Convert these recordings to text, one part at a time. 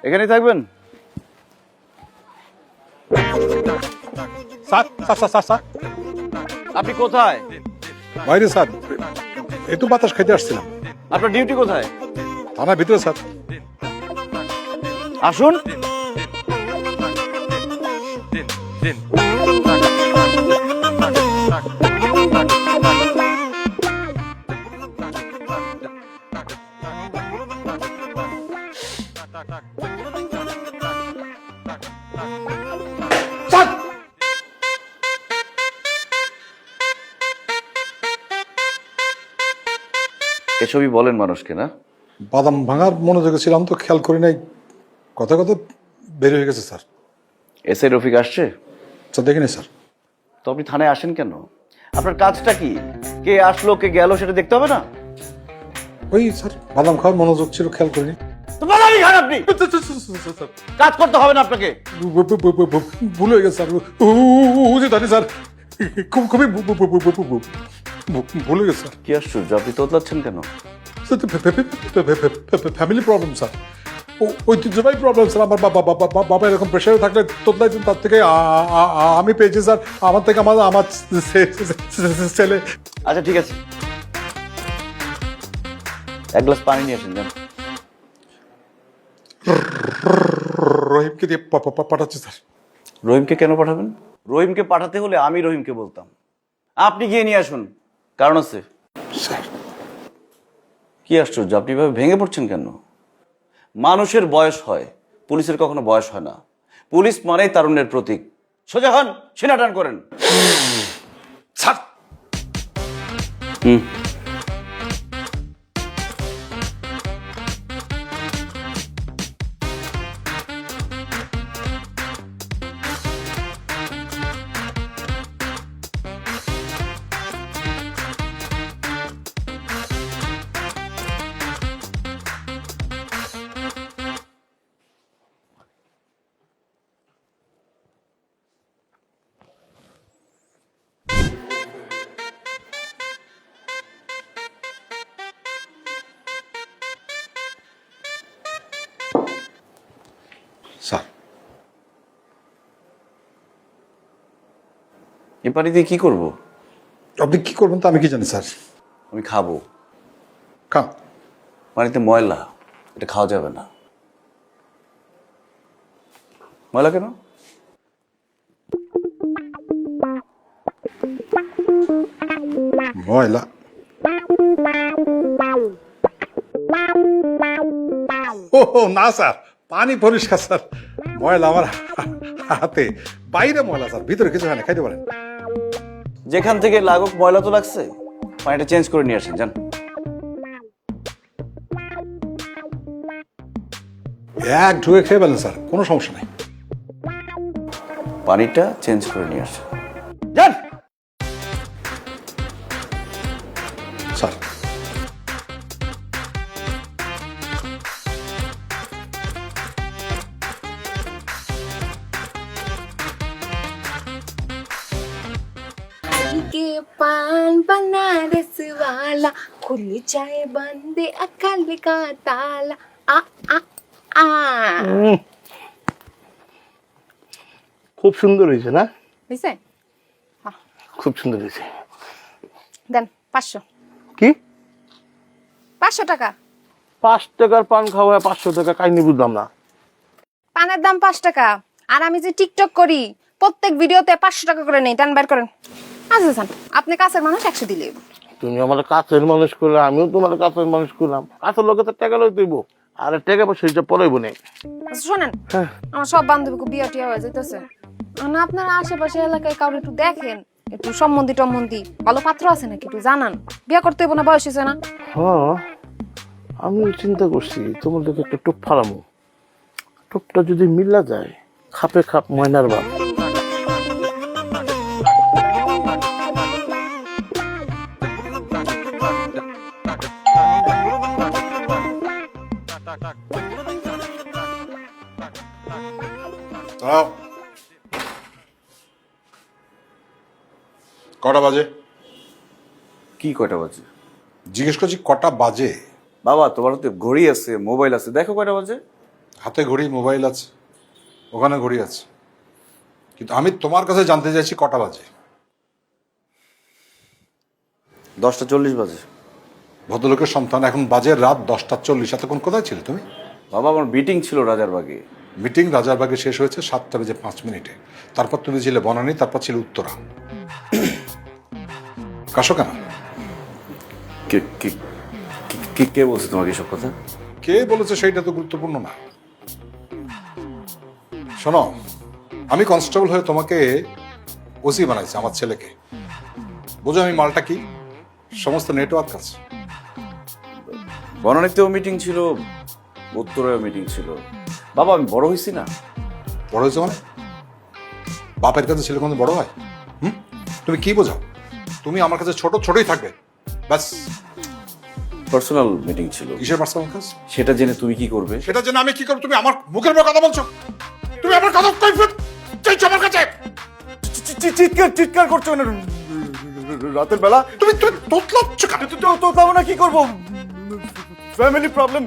এখানেই থাকবেন? Sir sir sir sir sir আপনি কোথায়? বাইরে স্যার, একটু বাতাস খাইতে আসছিলাম। আপনার ডিউটি কোথায়? থানার ভিতরে স্যার। আসুন। স্যার এসবই বলেন মানুষকে, না? বাদাম ভাঙার মনোযোগে ছিলাম তো খেয়াল করি নাই, কথা কথা বের হয়ে গেছে স্যার। এসআই রফিক আসছে? স্যার দেখিনি স্যার। তো আপনি থানায় আসেন কেন? আপনার কাজটা কি? কে আসলো কে গেল সেটা দেখতে হবে না? ওই স্যার বাদাম খাওয়ার মনোযোগ ছিল, খেয়াল করিনি। তো বাদামই খান আপনি, কাজ করতে হবে না আপনাকে। ভুল হয়ে গেছে স্যার, বুঝে জানি স্যার, খুবই ভুল হয়ে গেছে স্যার। কি আশ্চর্য, আপনি তোতলাচ্ছেন কেন? ফ্যামিলি প্রবলেম স্যার, ঐতিহ্যবাহী প্রবলেম স্যার। আমার বাবা এরকম প্রেশারে থাকলে তোতলাই দিন, তার থেকে আমি পেয়েছি স্যার। আমার থেকে আমার ছেলে। আচ্ছা ঠিক আছে, এক গ্লাস পানি নিয়ে আসেন যান। রহিমকে দিয়ে পাঠাচ্ছি স্যার। রহিমকে কেন পাঠাবেন? রহিমকে পাঠাতে হলে আমি রহিমকে বলতাম, আপনি গিয়ে নিয়ে আসুন। কারণ আছে স্যার। কি আশ্চর্য, আপনি এভাবে ভেঙে পড়ছেন কেন? মানুষের বয়স হয়, পুলিশের কখনো বয়স হয় না। পুলিশ মানেই তারুণ্যের প্রতীক। সোজা হন, সিনা টান করেন। স্যার হুম। স্যার এ পানি দিয়ে কি করব? আপনি কি করবেন তা আমি কি জানি স্যার। আমি খাবো। খান। পানিতে ময়লা, এটা খাওয়া যাবে না। ময়লা কেন? ময়লা? ও না স্যার, পানি পরিষ্কার স্যার। ময়লা আমার হাতে, বাইরে ময়লা স্যার, ভিতরে কিছু হয় না, খাইতে পারেন। যেখান থেকে লাগুক, ময়লা তো লাগছে। পানিটা চেঞ্জ করে নিয়ে আসেন যান। এক ঢুকে খেয়ে পেলেন স্যার, কোনো সমস্যা নাই। পানিটা চেঞ্জ করে নিয়ে আসেন যান। স্যার के पान बनारस वाला खुल जाए बंदे अकल का ताला आ आ आ খুব সুন্দর হয়েছে না? বুঝছে? খুব সুন্দর হয়েছে। দেন 500। কি 500 টাকা? 5 টাকার পান খাওয়া 500 টাকা কাহিনী বুঝলাম না। পানের দাম 5 টাকা, আর আমি যে টিকটক করি প্রত্যেক ভিডিওতে 500 টাকা করে নেই। টান বের করেন। আচ্ছা জান, আপনি কাছের মানুষ, 100 দিলেই। তুমি আমার কাছের মানুষ করলে, আমিও তোমার কাছের মানুষ করলাম। কাছের লোকে তো টাকা লই তুইব, আর টাকা পয়সা হিসাব পড়াইব না। আচ্ছা শোনেন, আমার সব বান্ধবীকে বিয়ে টিয়া হয়ে যাইতেছে। না আপনার আশেপাশে এলাকায় কাউকে একটু দেখেন, একটু সম্বন্ধী টম্বন্ধী ভালো পাত্র আছে নাকি একটু জানান। বিয়ে করতে হইব না, বয়স হয়েছে না। হ্যাঁ, আমি চিন্তা করছি তোমার দিকে একটা টোপ ফালামো। টোপটা যদি মিলা যায়, খাপে খাপ ময়নার বাপ। কটা বাজে? কি কয়টা বাজে? জিজ্ঞেস করছি কটা বাজে। বাবা, তোমার তো ঘড়ি আছে, মোবাইল আছে, দেখো কয়টা বাজে। হাতে ঘড়ি, মোবাইল আছে, ওখানে ঘড়ি আছে, কিন্তু আমি তোমার কাছে জানতে চাইছি কটা বাজে। 10:40 বাজে। ভদ্রলোকের সন্তান, এখন বাজে রাত 10:40। এতক্ষণ কোথায় ছিলে তুমি? বাবা, আমার মিটিং ছিল রাজারবাগে। মিটিং রাজারবাগে শেষ হয়েছে 7:05। তারপর তুমি ছিলে বনানী, তারপর ছিল উত্তরা। কাশো কেন? কে কে কে কে বলছে তোমাকে এসব কথা? কে বলেছে সেইটা তো গুরুত্বপূর্ণ না। শোনো, আমি কনস্টেবল হয়ে তোমাকে ওসি বানাইছি, আমার ছেলেকে। বুঝো আমি মালটা কি? সমস্ত নেটওয়ার্ক আছে। বনানীতেও মিটিং ছিল, উত্তরেও মিটিং ছিল। বাবা, আমি বড় হয়েছি না? বড় হয়েছে মানে? বাপের কাছে ছেলে কোনো বড় হয়? তুমি কি বোঝাও? তুমি আমার কাছে ছোটই থাকবে ব্যাস। পার্সোনাল মিটিং ছিল। কিসের পার্সোনাল কাজ? সেটা জেনে তুমি কি করবে? সেটা জন্য আমি কি করবো? তুমি আমার মুখের উপর কথা বলছো। তুমি আমার কথা কৈফিয়ত চাইছো আমার কাছে। চিৎকার করছো না রাতের বেলা? তুমি তোতলাচ্ছ কেন? তো তাও না, কি করবো? ফ্যামিলি প্রবলেম,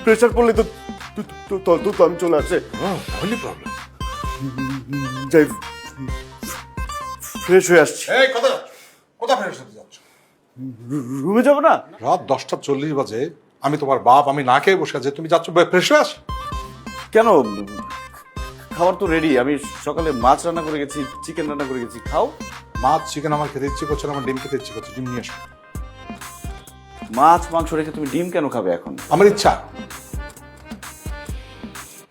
প্রেশার পড়লে তো আমি চলে আসে। Family problem? যাই, ফ্রেশ হয়ে আসছি। এই কোথা ফেরত হতে যাচ্ছ? রুমে যাবো না? রাত 10:40 বাজে, আমি তোমার বাপ, আমি না খেয়ে বসে আছি, তুমি যাচ্ছ ফ্রেশ হয়ে আস? কেন? খাবার তো রেডি। আমি সকালে মাছ রান্না করে গেছি, চিকেন রান্না করে গেছি। খাও। মাছ চিকেন আমার খেতে ইচ্ছে করছে না, আমার ডিম খেতে ইচ্ছে করছে। ডিম নিয়ে এসো। মাছ মাংস রেখে তুমি ডিম কেন খাবে এখন? আমার ইচ্ছা।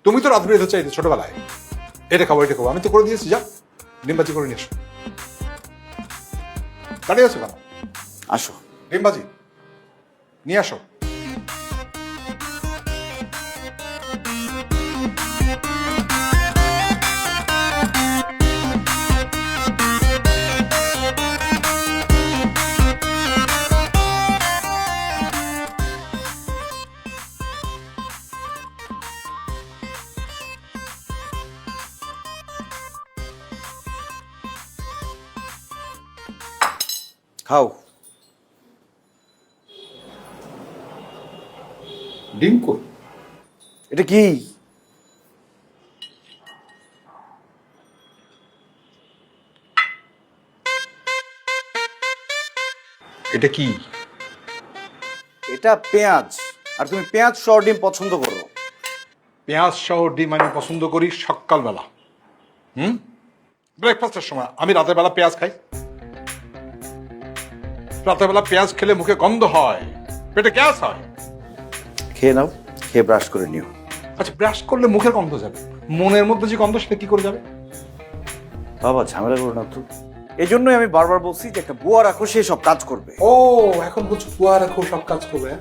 তুমি তো রাত বেরোতে চাইতে ছোটবেলায়, এটা খাবো এটা খাবো, আমি তো করে দিয়েছি। যা ডিমবাজি করে নিয়ে এসো। দাঁড়িয়ে আছো কেন? আসো। ডিমবাজি নিয়ে আসো। খাও। ডিম কই? এটা কি? এটা কি? এটা পেঁয়াজ। আর তুমি পেঁয়াজ সহ ডিম পছন্দ করো? পেঁয়াজ সহ ডিম আমি পছন্দ করি সকালবেলা, ব্রেকফাস্টের সময়। আমি রাতের বেলা পেঁয়াজ খাই। রাতের বেলা পেঁয়াজ খেলে মুখে গন্ধ হয়, পেটে গ্যাস হয়। খেয়ে নাও, খেয়ে ব্রাশ করে নিও। আচ্ছা, ব্রাশ করলে মুখের গন্ধ যাবে, মনের মধ্যে যে গন্ধ সেটা কি করে যাবে? বাবা, ঝামেলা করো না তো। এই জন্যই আমি বারবার বলছি যে একটা বুয়া রাখো, সে সব কাজ করবে। ও, এখন বলছো বুয়া রাখো, সব কাজ করবে।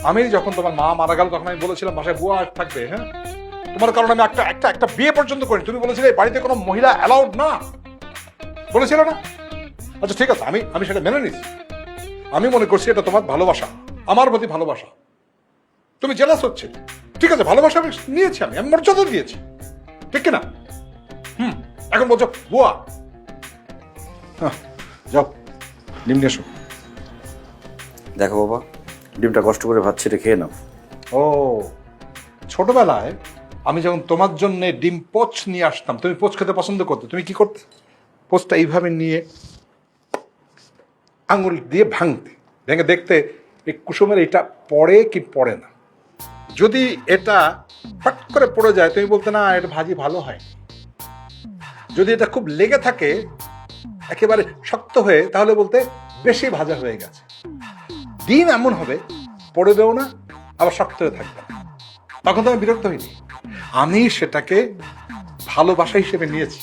আমি যখন তোমার মা মারা গেল তখন আমি বলেছিলাম বাসায় বুয়া থাকবে। হ্যাঁ, তোমার কারণে আমি একটা বিয়ে পর্যন্ত করিনি। তুমি বলেছিলে এই বাড়িতে কোনো মহিলা অ্যালাউড না, বলেছিল না? আচ্ছা ঠিক আছে, আমি সেটা মেনে নিচ্ছি। আমি মনে করছি এটা তোমার ভালোবাসা, আমার প্রতি ভালোবাসা। তুমি জেলাস হচ্ছে, ঠিক আছে, ভালোবাসা আমি নিয়েছি, আমি মর্যাদা দিয়েছি, ঠিক কিনা? এখন বলছো বুয়া। যাও ডিম নিয়ে এসো। দেখো বাবা, ডিমটা কষ্ট করে ভাত ছেড়ে খেয়ে নাও। ও, ছোটবেলায় আমি যখন তোমার জন্য ডিম পোচ নিয়ে আসতাম, তুমি পোচ খেতে পছন্দ করতে, তুমি কি করতে? পোচটা এইভাবে নিয়ে আঙুল দিয়ে ভাঙতে, ভেঙে দেখতে এই কুসুমের এটা পড়ে কি পড়ে না। যদি এটা ফট করে পড়ে যায় তুমি বলতে না এটা ভাজি ভালো হয়। যদি এটা খুব লেগে থাকে একেবারে শক্ত হয়ে, তাহলে বলতে বেশি ভাজা হয়ে গেছে। ডিম এমন হবে পড়বেও না, আবার শক্ত হয়ে থাকবে না, তখন তো আমি বিরক্ত হইনি। আমি সেটাকে ভালোবাসা হিসেবে নিয়েছি।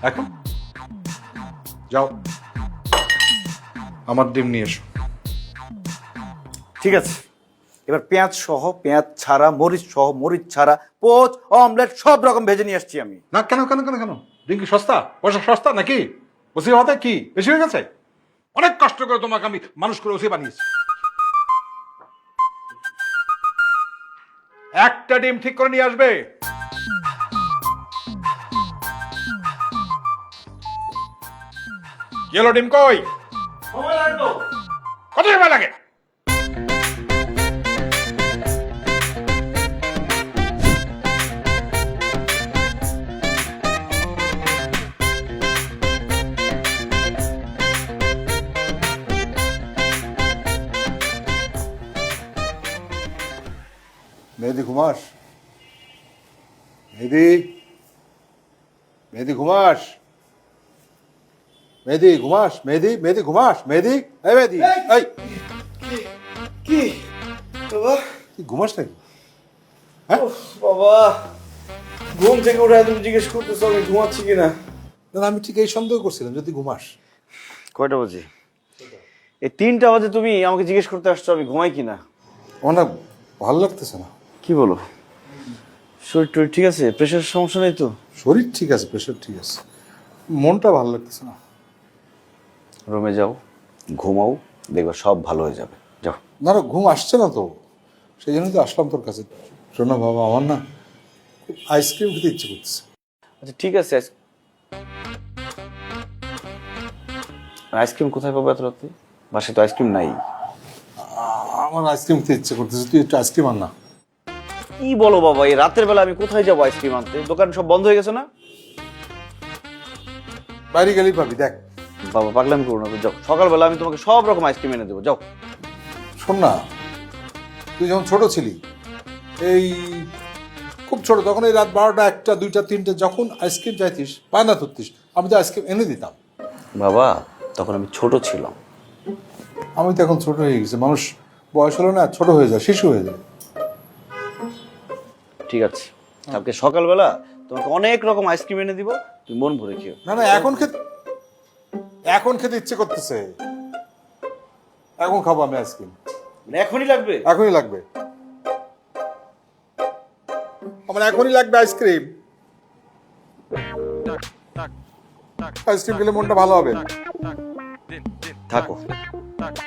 এখন যাও আমার ডিম নিয়ে এসো। ঠিক আছে, এবার পেঁয়াজ সহ, পেঁয়াজ ছাড়া, মরিচ সহ, মরিচ ছাড়া, পোচ, অমলেট সব রকম ভেজে নিয়ে আসছি আমি। না কেন কেন কেন কেন? ডিম কি সস্তা? পয়সা সস্তা নাকি? ওসি হতে কি বেশি হয়ে গেছে? অনেক কষ্ট করে তোমাকে আমি মানুষ করে ওসি বানিয়েছি। একটা ডিম ঠিক করে নিয়ে আসবে। ইয়েলো ডিম কই? কত সময় লাগে? মেহেদি ঘুমাস? মেহেদি, মেহেদি ঘুমাস? মেহেদি ঘুমাস? মেহেদি, মেহেদি ঘুমাস? মেহেদি, এই মেহেদি, এই কি বাবা? তুই ঘুমাস নাকি? বাবা ঘুম থেকে উঠে তুমি জিজ্ঞেস করতেছো আমি ঘুমাচ্ছি কিনা? না, আমি ঠিক এই সন্দেহ করছিলাম যদি ঘুমাস। কয়টা বাজে? এই 3টা বাজে তুমি আমাকে জিজ্ঞেস করতে আসছো আমি ঘুমাই কিনা? আমার না ভালো লাগতেছে না। কি বলো? শরীর টরীর ঠিক আছে? প্রেশার সমস্যা নেই তো? শরীর ঠিক আছে, প্রেশার ঠিক আছে, মনটা ভালো লাগতেছে না। রুমে যাও, ঘুমাও, দেখবা সব ভালো হয়ে যাবে। যাও। না না, ঘুম আসছে না তো, সেই জন্যই তো আসলাম তোর কাছে। শোনো বাবা, আমার না খুব আইসক্রিম খেতে ইচ্ছে করতেছে। আচ্ছা ঠিক আছে। আইসক্রিম কোথায় পাবো এত রাতে? বাসায় তো আইসক্রিম নাই। আমার আইসক্রিম খেতে ইচ্ছে করতেছে, তুই একটু আইসক্রিম আন না। কি বলো বাবা, এই রাতের বেলা আমি কোথায় যাবো আইসক্রিম আনতে? দোকান সব বন্ধ হয়ে গেছে না? বাইরে গেলেই পাবি, দেখ। বাবা পাগলামি করো না তো, যাও। সকালবেলা আমি তোমাকে সব রকম আইসক্রিম এনে দেবো, যাও। শোন না, তুই যখন ছোট ছিলি, এই খুব ছোট, তখন এই রাত 12টা 1টা 2টা 3টে যখন আইসক্রিম চাইতিস, বায়না ধরতিস, আমি তো আইসক্রিম এনে দিতাম। বাবা তখন আমি ছোট ছিলাম। আমি তো এখন ছোট হয়ে গেছি, মানুষ বয়স হলো না ছোট হয়ে যায়, শিশু হয়ে যায়। ঠিক আছে, কালকে সকালবেলা তোমাকে অনেক রকম আইসক্রিম এনে দিব, তুমি মন ভরে খেও। না না, এখন খেতে ইচ্ছে করতেছে, এখন খাবো আমি আইসক্রিম। মানে এখনই লাগবে? এখনই লাগবে, আমার এখনই লাগবে আইসক্রিম। আইসক্রিম খেলে মনটা ভালো হবে। থাকো,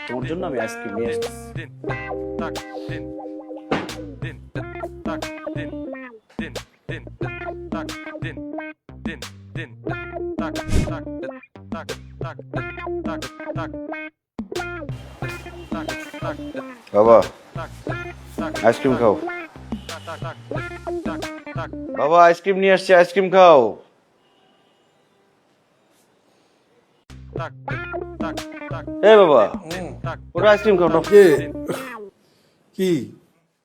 তোমার জন্য আমি আইসক্রিম নিয়ে আসছি। বাবা আইসক্রিম খাও। বাবা আইসক্রিম নিয়ে আসছে, আইসক্রিম খাও। এ বাবা ওটা আইসক্রিম খাও না। কি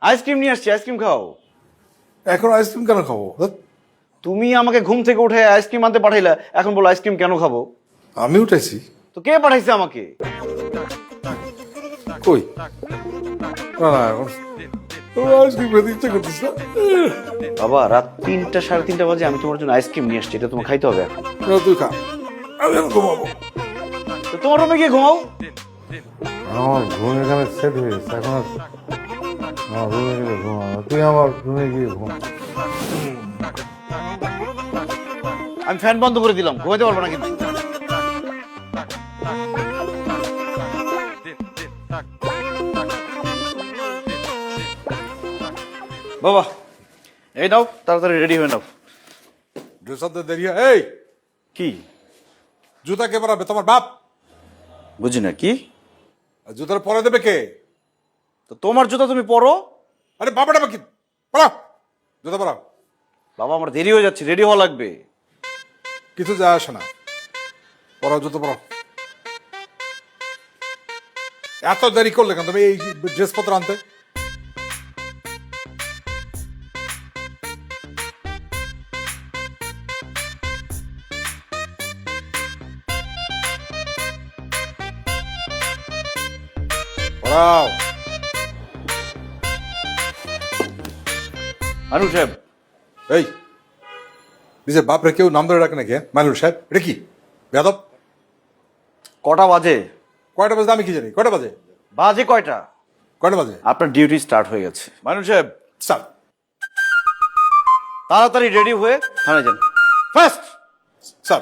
আইসক্রিম নিয়ে আসছে, আইসক্রিম খাও। এখন আইসক্রিম কেন খাবো? তুমি আমাকে ঘুম থেকে উঠে আইসক্রিম আনতে পাঠাইলা, এখন বলো আইসক্রিম কেন খাবো? আমি উঠেছি? তো কে পাঠাইছে আমাকে? কই? না না, এখন আইসক্রিম খেতে ইচ্ছে করতেছে না। বাবা রাত 3টা 3:30 বাজে আমি তোমার জন্য আইসক্রিম নিয়ে আসছি, এটা তোমার খাইতে হবে এখন। তুই খা, আমি এখন ঘুমাবো। তো তোমার রুমে গিয়ে ঘুমাও। আমার ঘুম এখানে সেট হয়ে গেছে, এখন আমার রুমে গেলে ঘুমাবো, তুই আমার রুমে গিয়ে ঘুমা। আমি ফ্যান বন্ধ করে দিলাম, ঘুমাইতে পারবো না কিন্তু। বাবা এই নাও, তাড়াতাড়ি রেডি হয়ে নাও। ড্রেস আনতে দেরি হয়। এই কি জুতা কে পরাবে? তোমার বাপ? বুঝি না কি? আর জুতার পরে দেবে কে? তো তোমার জুতা তুমি পরো। আরে বাবাটা কি পড়া, জুতা পরাও। বাবা আমার দেরি হয়ে যাচ্ছে, রেডি হওয়া লাগবে। কিছু যায় আসে না, পরাও, জুতো পরাও। এত দেরি করলে কেন তুমি এই ড্রেসপত্র আনতে? পরাও। মানুষ সাহেব, এই নিজের বাপরে কেউ নাম ধরে ডাকে নাকি? মানুষ সাহেব, এটা কি বেয়াদব? কটা বাজে? কয়টা বাজে আমি কি জানি? কয়টা বাজে? বাজে কয়টা? কয়টা বাজে? আপনার ডিউটি স্টার্ট হয়ে গেছে। মানুষ সাহেব স্যার, তাড়াতাড়ি রেডি হয়ে থানায় যান ফার্স্ট। স্যার,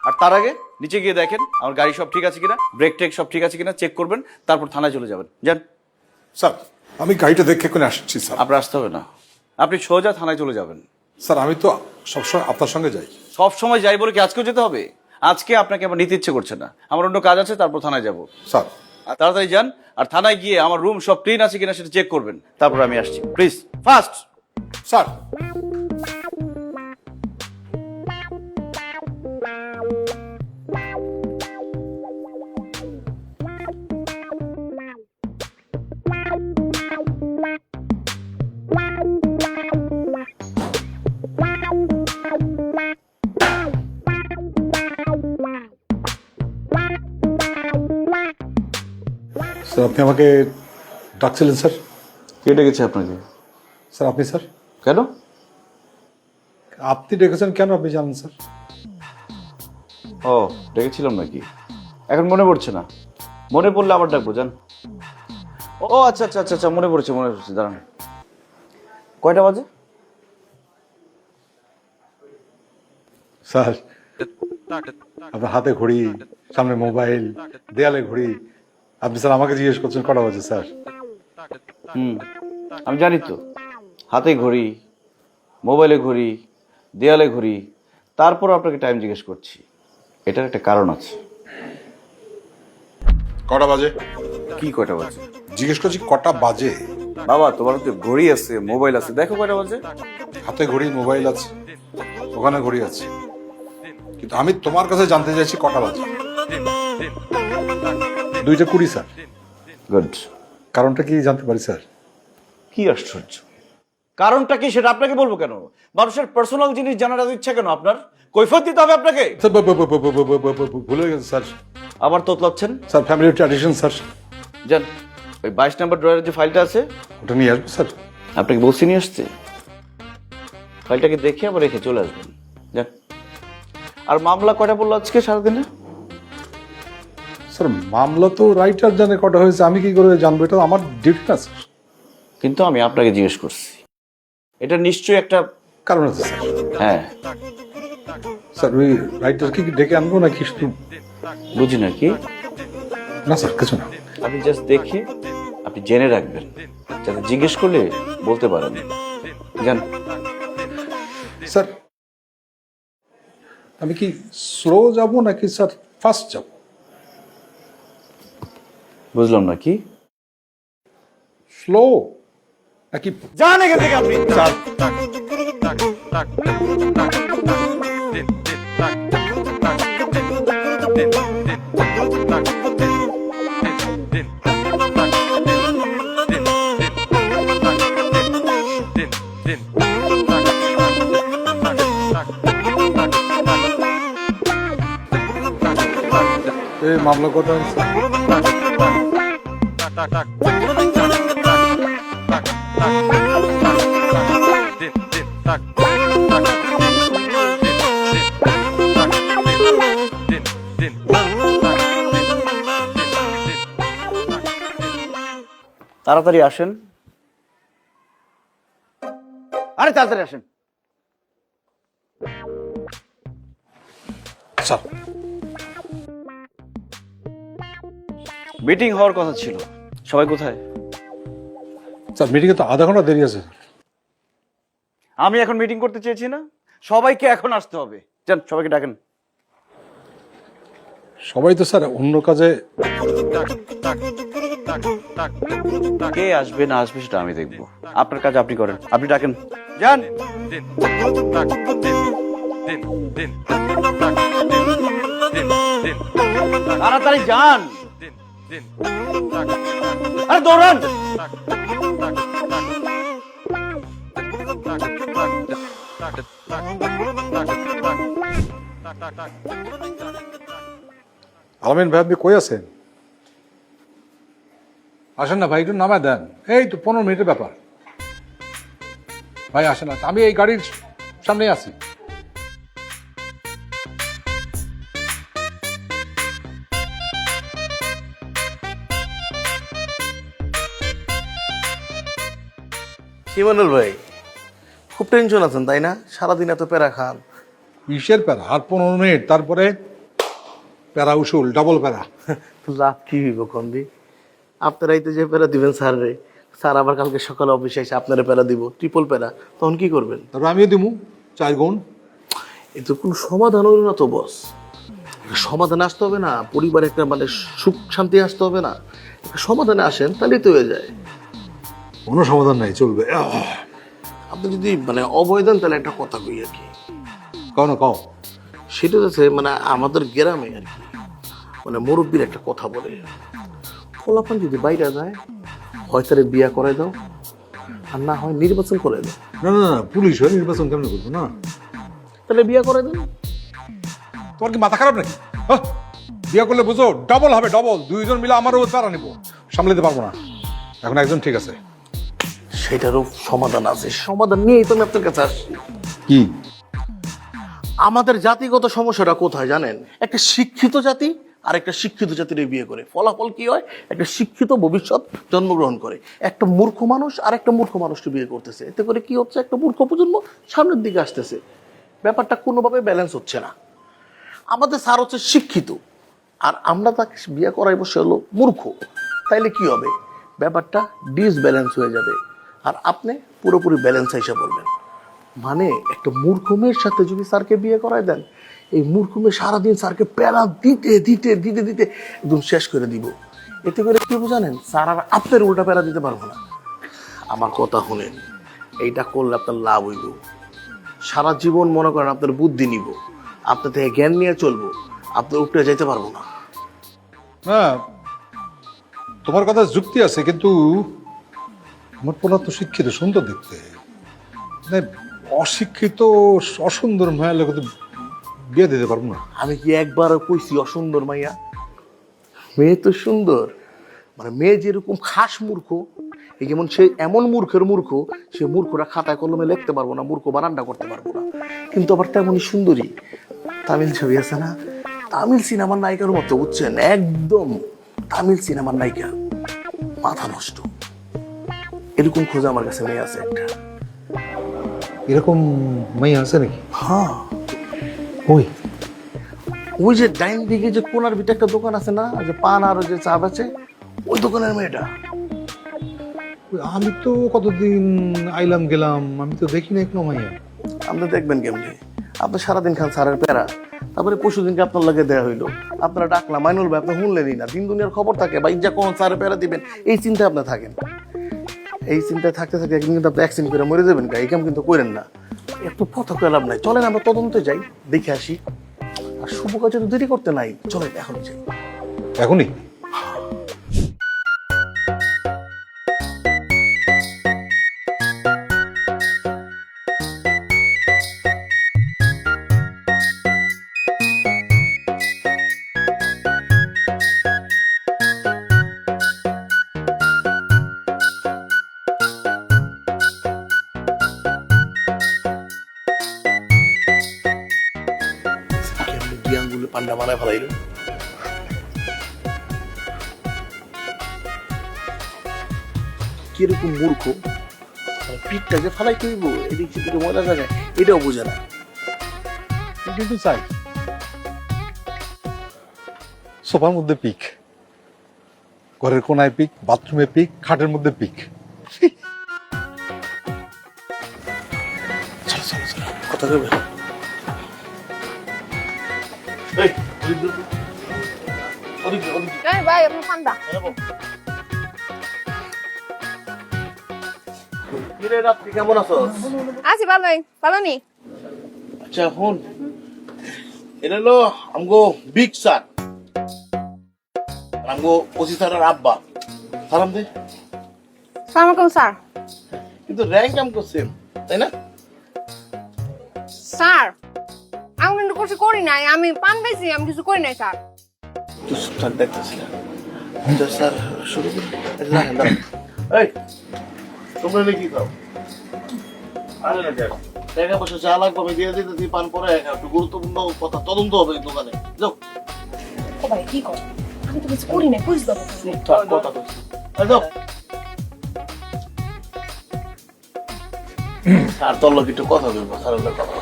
আর তার আগে নিচে গিয়ে দেখেন আমার গাড়ি সব ঠিক আছে কিনা, ব্রেক টেক সব ঠিক আছে কিনা চেক করবেন, তারপর থানায় চলে যাবেন। যান। স্যার আমি গাড়িটা দেখে কোনে আসছি স্যার। আপনার আসতে হবে না, আপনি সোজা থানায় চলে যাবেন। স্যার আমি তো সবসময় আপনার সঙ্গে যাই। সব সময় যাই বলে কি আজকেও যেতে হবে? আজকে আপনাকে আমার নিতে ইচ্ছে করছে না, আমার অন্য কাজ আছে, তারপর থানায় যাব। স্যার আর তাড়াতাড়ি যান, আর থানায় গিয়ে আমার রুম সব ক্লিন আছে কিনা সেটা চেক করবেন, তারপর আমি আসছি। Please fast. স্যার। স্যার আপনি আমাকে ডাকছিলেন স্যার? কে ডেকেছে আপনাকে? স্যার আপনি স্যার? কেন? আপনি ডেকেছেন কেন আপনি জানেন স্যার? ও, ডেকেছিলাম নাকি? এখন মনে পড়ছে না। মনে পড়লে আবার ডাকবো, জান। ও আচ্ছা আচ্ছা আচ্ছা আচ্ছা, মনে পড়ছে দাঁড়ান। কয়টা বাজে? স্যার আপনার হাতে ঘড়ি, সামনে মোবাইল, দেয়ালে ঘড়ি, আপনি স্যার আমাকে জিজ্ঞেস করছেন কটা বাজে স্যার? আমি জানি তো, হাতে ঘড়ি, মোবাইলে ঘড়ি, দেয়ালে ঘড়ি, তারপর আপনাকে টাইম জিজ্ঞেস করছি। এটার একটা কারণ আছে। কটা বাজে কি কয়টা বাজে? জিজ্ঞেস করছি কটা বাজে। বাবা, তোমার তো ঘড়ি আছে, মোবাইল আছে, দেখো কয়টা বাজে। হাতে ঘড়ি, মোবাইল আছে, ওখানে ঘড়ি আছে, কিন্তু আমি তোমার কাছে জানতে চাইছি কটা বাজে। 2:20 স্যার। গুড। কারণটা কি জানতে পারি স্যার? কি আশ্চর্য! কারণটা কি সেটা আপনাকে বলবো কেন? মানুষের পার্সোনাল জিনিস জানার এত ইচ্ছা কেন আপনার? কৈফিয়ত দিতে হবে আপনাকে? স্যার ভুলে গেছে স্যার। আবার তোতলাচ্ছেন? Sir family tradition sir. জান, ওই 22 নম্বর ড্রয়ারের যে ফাইলটা আছে, ওটা নিয়ে আসবো স্যার। আপনাকে বলছি নিয়ে আসতে। ফাইলটাকে দেখে আবার রেখে চলে আসবেন, যান। আর মামলা কয়টা বললো আজকে সারাদিনে? স্যার মামলা তো রাইটার জানে কটা হয়েছে, আমি কি করে জানবো? এটা আমার ডিউটি না স্যার। কিন্তু আমি আপনাকে জিজ্ঞেস করছি, এটা নিশ্চয়ই একটা কারণ আছে স্যার। হ্যাঁ। স্যার ওই রাইটার কি ডেকে আনবো নাকি শুধু? বুঝি না কি? না স্যার কিছু না। আপনি জাস্ট দেখে আপনি জেনে রাখবেন, যাতে জিজ্ঞেস করলে বলতে পারেন। জান। স্যার আমি কি স্লো যাব নাকি স্যার ফাস্ট যাব? বুঝলাম না কি? স্লো নাকি? যান এখান থেকে আপনি। স্যার এই মামলা কটা হয়েছে? তাড়াতাড়ি আসেন। আরে তাড়াতাড়ি আসেন। স্যার মিটিং হওয়ার কথা ছিল, সবাই কোথায়? স্যার মিটিংয়ে তো আধা ঘন্টা দেরি আছে। আমি এখন মিটিং করতে চেয়েছি না, সবাইকে এখন আসতে হবে। যান, সবাইকে ডাকেন। সবাই তো স্যার অন্য কাজে। কে আসবে না আসবে সেটা আমি দেখবো, আপনার কাজ আপনি করেন। আপনি ডাকেন, যান। তাড়াতাড়ি যান। আরে দৌড়ান। আলমিন ভাই আপনি কই আছেন? আসেন না ভাই, একটু নামায় দেন। এই তো 15 মিনিটের ব্যাপার। ভাই আসেন না, আমি এই গাড়ির সামনেই আছি। ইমানুল ভাই, খুব টেনশন আছেন তাই না? সারাদিন এত প্যারা খান। কিসের প্যারা? আর 15 মিনিট, তারপরে প্যারা উসুল, ডাবল প্যারা। লাভ কি হইব কন্দি? আপনারাই তো যে প্যারা দিবেন স্যার রে, স্যার আবার কালকে সকালে অফিসে এসে আপনারা প্যারা দিব, ট্রিপল প্যারা, তখন কি করবেন? তারপর আমিও দিমু 4 গুণ। এ তো কোনো সমাধান হলো না তো বস। সমাধানে আসতে হবে না, পরিবারে একটা মানে সুখ শান্তি আসতে হবে না, একটা সমাধানে আসেন তাহলেই তো হয়ে যায়। কোনো সমাধান নাই, চলবে। আপনি যদি মানে অভয় দেন তাহলে একটা কথা কই আর কি। কও না কও। সেটা হচ্ছে মানে আমাদের গ্রামে আর কি মানে মুরব্বীর একটা কথা বলে, ফলাফল যদি বাইরে যায় হয় তারে বিয়া করাই দাও, আর না হয় নির্বাচন করে দাও। না না না, পুলিশ হয়ে নির্বাচন কেমন করবো? না তাহলে বিয়া করে দেন। তোমার কি মাথা খারাপ নাকি? বিয়ে করলে বুঝো ডাবল হবে, ডাবল। 2 জন মিলে আমারও প্যারা নিবো। সামলাতে পারবো না, এখন একজন ঠিক আছে। সেটারও সমাধান আছে, সমাধান নিয়েই তো আমি আপনার কাছে আসছি। কি? আমাদের জাতিগত সমস্যাটা কোথায় জানেন? একটা শিক্ষিত জাতি আর একটা শিক্ষিত জাতির বিয়ে করে ফলাফল কি হয়? একটা শিক্ষিত ভবিষ্যৎ জন্মগ্রহণ করে, একটা মূর্খ মানুষ আর একটা মূর্খ মানুষকে বিয়ে করতেছে। এতে করে কি হচ্ছে? একটা মূর্খ প্রজন্ম সামনের দিকে আসতেছে। ব্যাপারটা কোনোভাবে ব্যালেন্স হচ্ছে না। আমাদের স্যার হচ্ছে শিক্ষিত আর আমরা তাকে বিয়ে করাই বসে হলো মূর্খ, তাইলে কি হবে? ব্যাপারটা ডিসব্যালেন্স হয়ে যাবে আর আপনি পুরোপুরি ব্যালেন্স হিসাব করবেন। মানে একটা মূর্খ মেয়ের সাথে যদি স্যারকে বিয়ে করায় দেন, এই মূর্খ মেয়ে সারাদিন স্যারকে প্যারা দিতে দিতে দিতে দিতে একদম শেষ করে দিব। এতে করে কি জানেন? স্যার আর আপনার উল্টা প্যারা দিতে পারবো না। আমার কথা শুনেন, এইটা করলে আপনার লাভ হইব। সারা জীবন মনে করেন আপনার বুদ্ধি নিব, আপনার থেকে জ্ঞান নিয়ে চলবো, আপনার উপরে যেতে পারবো না। হ্যাঁ, তোমার কথা যুক্তি আছে, কিন্তু আমার পোলা তো শিক্ষিত, সুন্দর দেখতে। মানে অশিক্ষিত অসুন্দর মায়ের লোক তো বিয়ে দিতে পারবো না। আমি কি একবারও কইছি অসুন্দর মাইয়া? মেয়ে তো সুন্দর, মানে মেয়ে যেরকম খাস মূর্খ, এই যেমন সে এমন মূর্খের মূর্খ, সে মূর্খরা খাতায় কলমে লিখতে পারবো না, মূর্খ বারান্ডা করতে পারবো না, কিন্তু আবার তেমনই সুন্দরী। তামিল ছবি আছে না, তামিল সিনেমার নায়িকার মতো, বুঝছেন? একদম তামিল সিনেমার নায়িকা, মাথা নষ্ট। এরকম খোঁজা আমার কাছে মেয়ে আছে একটা। এরকম মেয়ে আছে নাকি? হ্যাঁ, ওই ওই যে ডাইন দিকে যে কোনার ভিতরে একটা দোকান আছে না, যে পান আর ওই যে চা বেচে, ওই দোকানের মেয়েটা। আমি তো কতদিন আইলাম গেলাম, আমি তো দেখি না কোনো মাইয়া। আপনি দেখবেন কেমনি? আপনি সারাদিন খান স্যারের প্যারা, তারপরে পরশু দিনকে আপনার লাগে দেয়া হইলো, আপনারা ডাকলাম, মাইনুল ভাই আপনি শুনলেনই না। দিন দুনিয়ার খবর থাকে বা ইজ্জা কোন স্যারের প্যারা দিবেন, এই চিন্তায় আপনি থাকেন। এই চিন্তায় থাকতে থাকতে একদিন কিন্তু আপনি অ্যাক্সিডেন্ট করে মরে যাবেন। এই কাম কিন্তু করেন না, একটু পথ লাভ নাই। চলেন আমরা তদন্তে যাই, দেখে আসি। আর শুভ কাজে তো দেরি করতে নাই, চলেন এখন যাই। এখনই? কেমনি জ্ঞানগুলো পান্ডা মানায় ফেলাইল। কিরকম মূর্খ, পিঠটা যে ফালাই করব এদিক সেদিকে ময়লা জায়গায়, এটাও বোঝে না। কিন্তু চাই সোফার মধ্যে পিক, ঘরের কোনায় পিক, বাথরুমে পিক, খাটের মধ্যে পিক। চলো চলো চলো, কথা কইবে। এই ওদিকে ওদিকে এই ভাই আপনি ঠান্ডা। কিরে রাত্রি কেমন আছো? আছি ভালোই, ভালো নি? আচ্ছা এখন এটা হলো আমগো বিগ স্যার, আমগো ওসি স্যারের আব্বা। সালাম দে। সালাম আলাইকুম স্যার। কিন্তু র্যাঙ্ক আমগো সেম, তাই না? স্যার আমি কিন্তু কিছু করি নাই, আমি পান বেশি, আমি কিছু করি নাই স্যার। তো স্যার দেখতেছি না। আচ্ছা স্যার শুরু করি। দাঁড়ান দাঁড়ান। এই তোমরা কি খাও? আরে না যাও, টাকা পয়সা যা লাগবে আমি দিয়ে দিতেছি, পান পরে একটু গুরুত্বপূর্ণ কথা তদন্ত হবে এই দোকানে। যাও। ও ভাই কি কর, আমি তো কিছু করি নাই, বুঝ দাও। কথা কইছি। এই যাও। স্যার তোর লোক একটু কথা বলবো, স্যারের লোক কথা।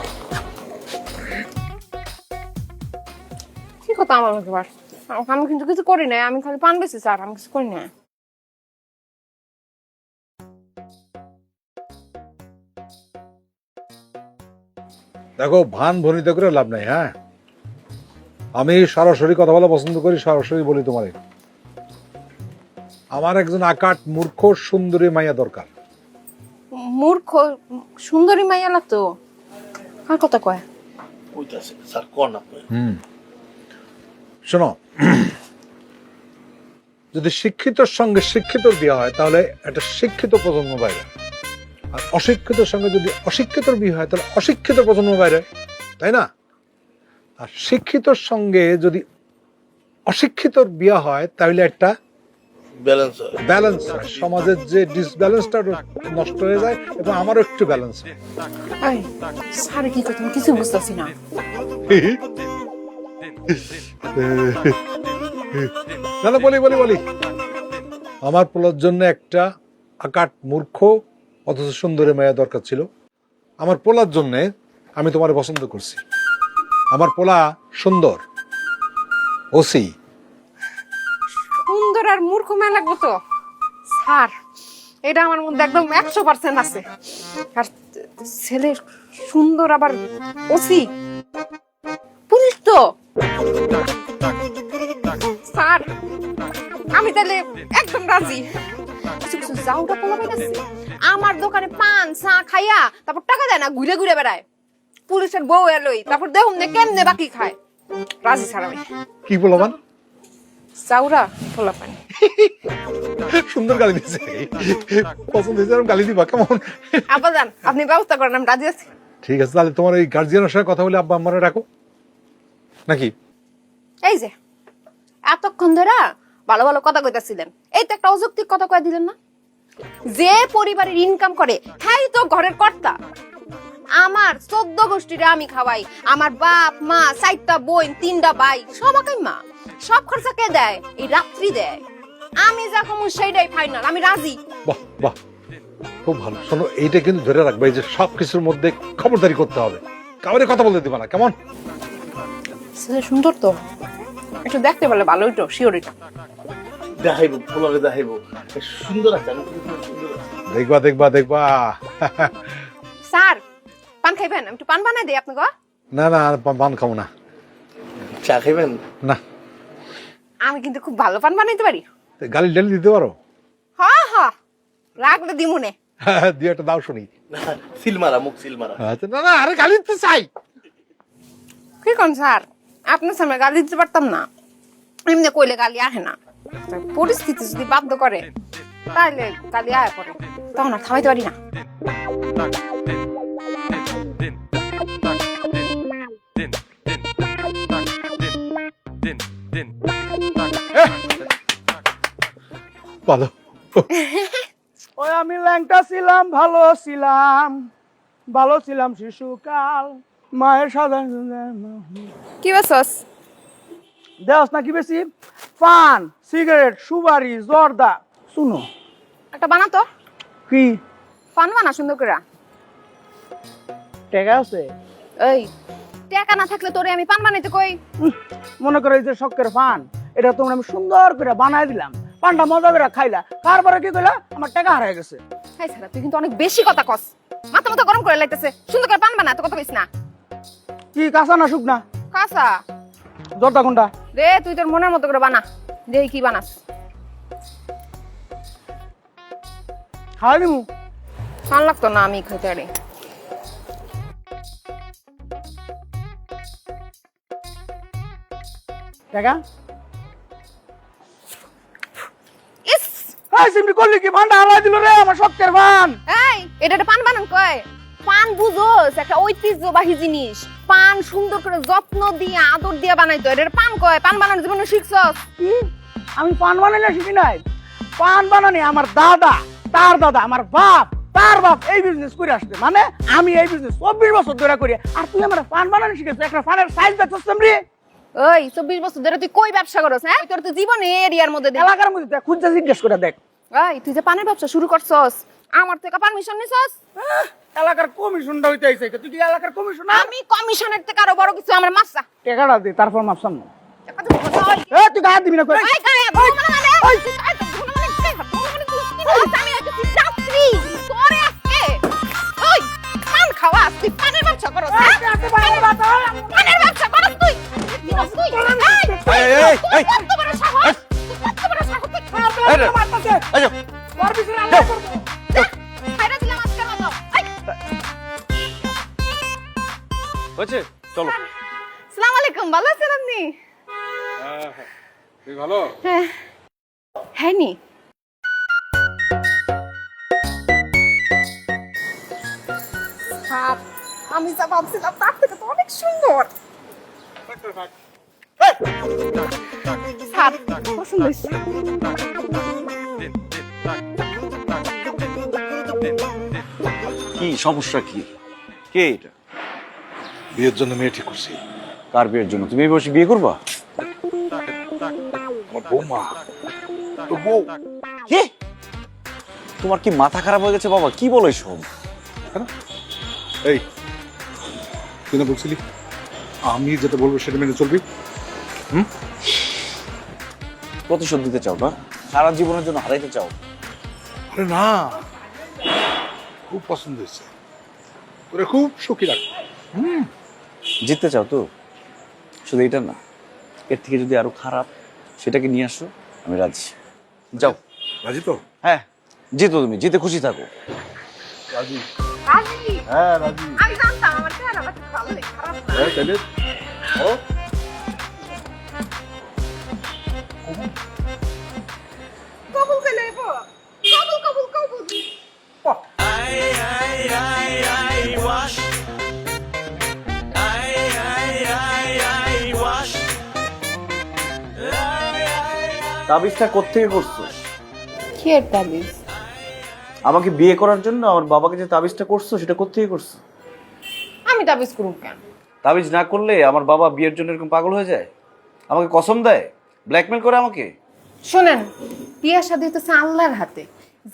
কি কথা আমার মুখে বার? আমি কিন্তু কিছু করি নাই, আমি খালি পান বেশি স্যার, আমি কিছু করি নাই। দেখো ভান ভনিত করে লাভ নাই। হ্যাঁ, আমি সরাসরি কথা বলা পছন্দ করি, সরাসরি বলি তোমারে, আমার একজন আকাট মূর্খ সুন্দরী মাইয়া দরকার। মূর্খ সুন্দরী মাইয়া লাগতো? আর কথা কয়? কইতাছে স্যার কোন আপনি? শোনো, যদি শিক্ষিতর সঙ্গে শিক্ষিতর বিয়ে হয় তাহলে একটা শিক্ষিত প্রজন্ম বাইরে, আর অশিক্ষিতর সঙ্গে যদি অশিক্ষিতর বিয়ে হয় তাহলে অশিক্ষিত প্রজন্ম বাইরে, তাই না? আর শিক্ষিতর সঙ্গে যদি অশিক্ষিতর বিয়ে হয় তাহলে একটা ব্যালেন্স ব্যালেন্স, সমাজের যে ডিসব্যালেন্সটা নষ্ট হয়ে যায় এবং আমারও একটু ব্যালেন্স। এই স্যার কি কথা কিছু বুঝতেছি না। না না, বলি বলি বলি, আমার পোলার জন্য একটা আকাট মূর্খ অথচ সুন্দরী মেয়ে দরকার ছিল। আমার পোলার জন্য আমি তোমার পছন্দ করছি। আমার পোলা সুন্দর, ওসি। সুন্দর আর মূর্খ মেয়ে লাগবো তো স্যার, এটা আমার মধ্যে একদম 100% আছে। আর ছেলে সুন্দর আবার ওসি পুলিশ তো স্যার, আমি তাহলে একদম রাজি। কিছু কিছু যাওটা পোলা পাইতেছে আমার দোকানে পান চা খাইয়া তারপর টাকা দেয় না, ঘুরে ঘুরে বেড়ায়। পুলিশের বউ এলোই তারপর দেখুন যে কেমনে বাকি খায়। রাজি স্যার আমি। কি বলবান? চাউরা পোলা পানি। সুন্দর গালি দিচ্ছে, পছন্দ হয়েছে এরকম গালি দিবা কেমন? আব্বাজান আপনি ব্যবস্থা করেন, আমি রাজি আছি। ঠিক আছে, তাহলে তোমার ওই গার্জিয়ানের সঙ্গে কথা বলে আব্বা আম্মারে ডাকো নাকি? এই যে এতক্ষণ ধরে ভালো ভালো কথা কইতাছিলেন, এই তো একটা অযৌক্তিক কথা কয়ে দিলেন না। যে পরিবারের ইনকাম করে হ্যাঁ তো ঘরের কর্তা। আমার 14 গোষ্ঠীরে আমি খাওয়াই, আমার বাপ মা 4টা বোন 3টা ভাই সবাই মা, সব খরচা কে দেয়? এই রাত্রি দেয়। আমি যা খামু সেইটাই ফাইনাল, আমি রাজি। বাহ বাহ, খুব ভালো। শোনো, এইটা কিন্তু ধরে রাখবে যে সব কিছুর মধ্যে খবরদারি করতে হবে, কাউরে কথা বলতে দিবা না, কেমন? ছেলে সুন্দর তো, একটু দেখতে বলে ভালো হইতো, শিওর হইতো। দেখাইবো, পোলারে দেখাইবো সুন্দর আছে। আমি কিন্তু সুন্দর আছি। দেখবা দেখবা দেখবা। স্যার পান খাইবেন? আমি একটু পান বানাই দেই আপনাকে। না না, আর পান খাবো না। চা খাইবেন? না। আমি কিন্তু খুব ভালো পান বানাইতে পারি। গালি ডালি দিতে পারো? হ্যাঁ হ্যাঁ, লাগলে দিমুনে। দিয়ে একটা দাও শুনি। না, সিল মারা, মুখ সিল মারা। আচ্ছা, না না, আরে গালি দিতে চাই। কি কোন স্যার, আপনার সামনে গালি দিতে পারতাম না, এমনি কইলে গালি আসে না। পরিস্থিতি যদি বাধ্য করে তাহলে গালি আয় পড়ে, তখন আর থামাইতে পারি না। ভালো। ওই আমি ল্যাংটা ছিলাম, ভালো ছিলাম শিশুকাল, মায়ের সাদা কি বলছস? দেওয়াস নাকি বেশি? পান, সিগারেট, সুপারি, জর্দা। শুনো একটা বানাতো, কি পান বানা সুন্দর করে। টেকা আছে? এই টাকা না থাকলে তোরে আমি পান বানাইতে কই? মনে করো এই যে শখের পান, এটা তোমরা আমি সুন্দর করে বানাই দিলাম, পানটা মজা করে খাইলা, তারপরে কি কইলা? আমার টাকা হারাই গেছে। হাই স্যার, তুই কিন্তু অনেক বেশি কথা কস, মাথা মাথা গরম করে লাইতেছে। সুন্দর করে পান বানা, তো কথা কইস না। কি কাঁচা না শুকনা? কাঁচা। জর্দা কোনটা? রে তুই তোর মনের মতো করে বানা, দেখি কি বানাস। খাওয়াই দিমু? ভাল লাগতো না আমি খাইতে পারি। টাকা ইস এই সিমটি করলি কি? পানটা হারাই দিল রে আমার শখের পান। এই এটা একটা পান বানান কয়? পান বুঝোস একটা ঐতিহ্যবাহী জিনিস। পান সুন্দর করে যত্ন দিয়ে আদর দিয়ে বানাইতো, এটা পান কয়। পান বানানোর জীবনে শিখছস? কি? আমি পান বানাই না শিখি নাই? পান বানানি আমার দাদা, তার দাদা, আমার বাপ, তার বাপ এই বিজনেস করে আসছে। মানে আমি এই বিজনেস 24 বছর ধরে করি, আর তুই আমার পান বানানি শিখেছিস? একটা পানের সাইজ দেখছিস রে? ওই 24 বছর ধরে তুই কই ব্যবসা করছ? হ্যাঁ, তোর তো জীবনে এরিয়ার মধ্যে দেখ। এলাকার মধ্যে দেখ, খুঁজে জিজ্ঞেস করে দেখ। এই তুই যে পানের ব্যবসা শুরু করছস, আমার থেকে পারমিশন নিছস? এলাকার কমিশনটা হইতে আইছে, তুই কি এলাকার কমিশন? আমি কমিশনের থেকে আরো বড় কিছু আমার মাসা। টাকাটা দে, তারপর মাপসাম। তুই গায়ে দিবি না কই? এই গায়ে ভুনা মানে, ওই তুই গায়ে ভুনা মানে কি? ভুনা মানে তুই কি বলিস? আমি একটা যাত্রী তোরে আজকে। ওই পান খাওয়া, তুই পানের ব্যবসা করছ? পানের ব্যবসা করছ তুই? এই, এই, এই। কত বড় সাহস? কত বড় সাহস তুই? এই রে, এই যে, তোর পিছনে আল্লাহ করবো। খাইরা দিলাম আজকে মতো। এই হয়েছে? চলো। আসসালামু আলাইকুম, ভালো আছেন আপনি? তুই ভালো? হ্যাঁ। হ্যাঁ নি। আমি যা ভাবছিলাম তার থেকে তো অনেক সুন্দর। স্যার পছন্দ হয়েছে। কি সমস্যা কি? কে এটা? বিয়ের জন্য মেয়ে ঠিক করছি। কার বিয়ের জন্য? তুমি এই বসে বিয়ে করবা? আমার বৌমা, তোর বউ। কে? তোমার কি মাথা খারাপ হয়ে গেছে বাবা? কি বলো এসব? এই, তুই না বলছিলি আমি যেটা বলবো সেটা মেনে চলবি? প্রতিশোধ দিতে চাও না? সারা জীবনের জন্য হারাইতে চাও? আরে না, খুব পছন্দ হয়েছে, তোরে খুব সুখী রাখবো। জিততে চাও তো? শুধু এটা না, এর থেকে যদি আরো খারাপ সেটাকে নিয়ে আসো, আমি রাজি। যাও। রাজি তো? হ্যাঁ, জিতো তুমি, জিতে খুশি থাকো। রাজি। রাজি? হ্যাঁ রাজি। আমি জানতাম আমার চেহারা বাচ্চা ভালো নেই, খারাপ না। হ্যাঁ তাহলে ও কবুল করে নেব। কবুল কবুল কবুল। তাবিজটা কোত্থেকে করছো? কি এর তাবিজ? আমাকে বিয়ে করার জন্য আমার বাবাকে যে তাবিজটা করছো সেটা কোত্থেকে করছো? আমি তাবিজ করুম কেন? তাবিজ না করলে আমার বাবা বিয়ের জন্য এরকম পাগল হয়ে যায়? আমাকে কসম দেয়, ব্ল্যাকমেল করে আমাকে? শোনেন, বিয়া শাদী হতেছে আল্লাহর হাতে।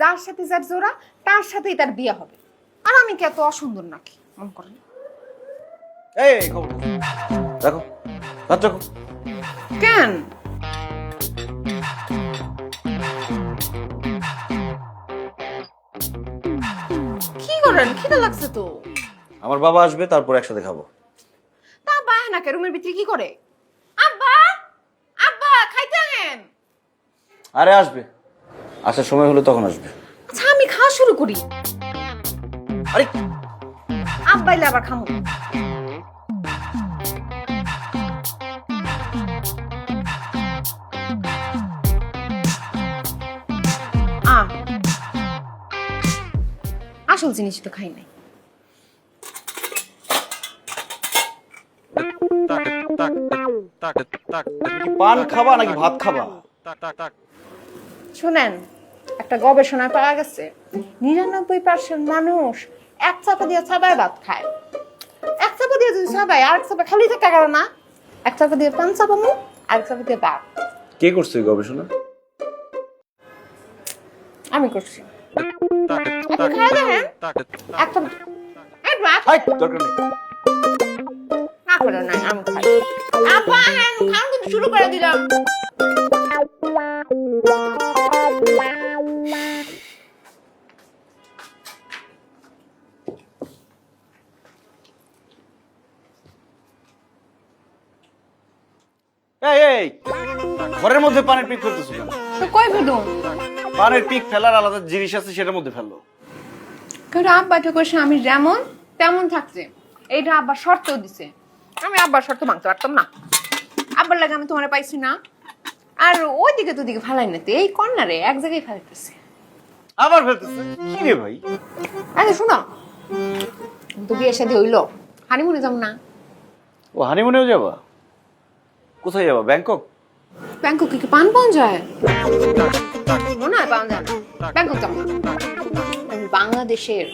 যার সাথে যার জোড়া তার সাথেই তার বিয়ে হবে। আর আমি কি এত অসুন্দর নাকি মন করেন? এই খবর রাখো, হাত রাখো। কেন? কি করেন? খিদে লাগছে তো। আমার বাবা আসবে, তারপর একসাথে খাবো। তা বাহানাকে রুমের ভিতরে কি করে? আব্বা, আব্বা খাইতে আহেন। আরে আসবে, আসার সময় হলে তখন আসবে। আচ্ছা আমি খাওয়া শুরু করি। আরে আব্বা এলে আবার খামো। আসল জিনিস তো খাই নাই। তুমি কি পান খাবা নাকি ভাত খাবা? শুনেন, একটা গবেষণায় পাওয়া গেছে 99% মানুষ এক চাপা দিয়ে চাবায় ভাত খায়। এক চাপা দিয়ে যদি চাবায় আর এক চাপা খালি থাকা কারণ না, এক চাপা দিয়ে পান চাপামু আর এক চাপা দিয়ে ভাত। কে করছে এই গবেষণা? আমি করছি। আপনি খাই দেখেন এক চাপা। এই ভাত হাই, দরকার নেই। না করে নাই, আমি খাই। আব্বা হ্যাঁ খান কিন্তু শুরু করে দিলাম। এই এই, ঘরের মধ্যে পানের পিক ফেলতেছো কেন? তো কই ফেলুম? পানের পিক ফেলার আলাদা জিনিস আছে, সেটার মধ্যে ফেললো। কিন্তু আব্বা তো কইছে আমি যেমন তেমন থাকছে। এইটা আব্বা শর্তও দিছে। আমি আব্বার শর্ত ভাঙতে পারতাম না। আব্বার লাগে আমি তোমারে পাইছি না। আর ওইদিকে তো দিকে ফেলাই না, এই কর্নারে এক জায়গায় ফেলাইতেছে। আবার ফেলতেছে কি রে ভাই? আরে শোনো, তো বিয়ে শাদী হইলো, হানিমুনে যাম না? ও হানিমুনেও যাবা? কোথায় যাবা? ব্যাংকক? ব্যাংকক কি পান পাওয়া যায়? মনে হয় পাওয়া যায় না। ব্যাংকক যাবো না। আমি বাংলাদেশের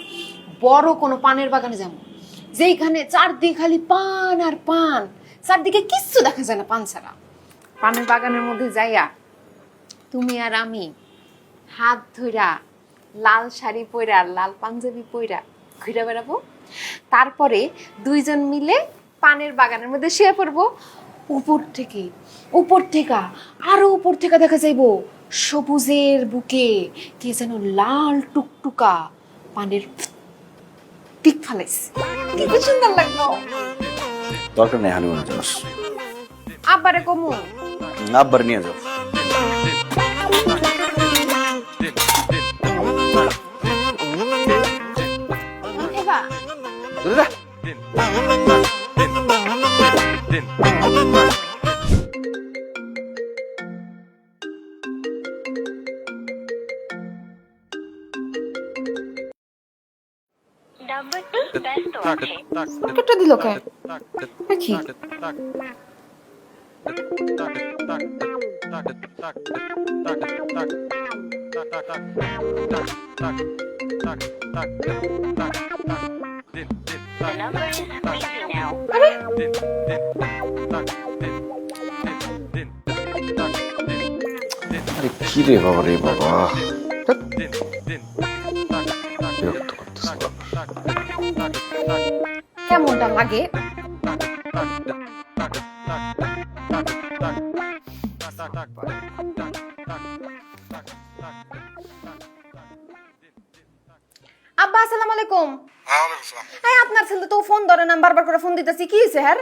বড় কোনো পানের বাগানে যাবো, যেখানে চারদিকে খালি পান আর পান, চারদিকে কিচ্ছু দেখা যায় না পান ছাড়া। পানের বাগানের মধ্যে যাইয়া তুমি আর আমি হাত ধইরা লাল শাড়ি পইরা লাল পাঞ্জাবি পইরা ঘুরে বেড়াবো। তারপরে দুইজন মিলে পানের বাগানের মধ্যে শুয়ে পড়বো। উপর থেকে আরো উপর থেকে দেখা যাইবো সবুজের বুকে কে যেন লাল টুকটুকা পানের পিক ফালাইছে। কি সুন্দর লাগলো। দরকার নেই হানিমুনে যাস। আব্বারে কমু? আব্বার নিয়ে যাও। এবা বুঝলা? কেটে দিল কে? কি আরে কি রে বাবা রে বাবা, বিরক্ত করতেছে বাবা। কেমনটা লাগে? আব্বা আসসালামু আলাইকুম। হ্যাঁ, আপনার ছেলে তো ফোন ধরে না, বারবার করে ফোন দিতেছি, কি হয়েছে? হ্যাঁ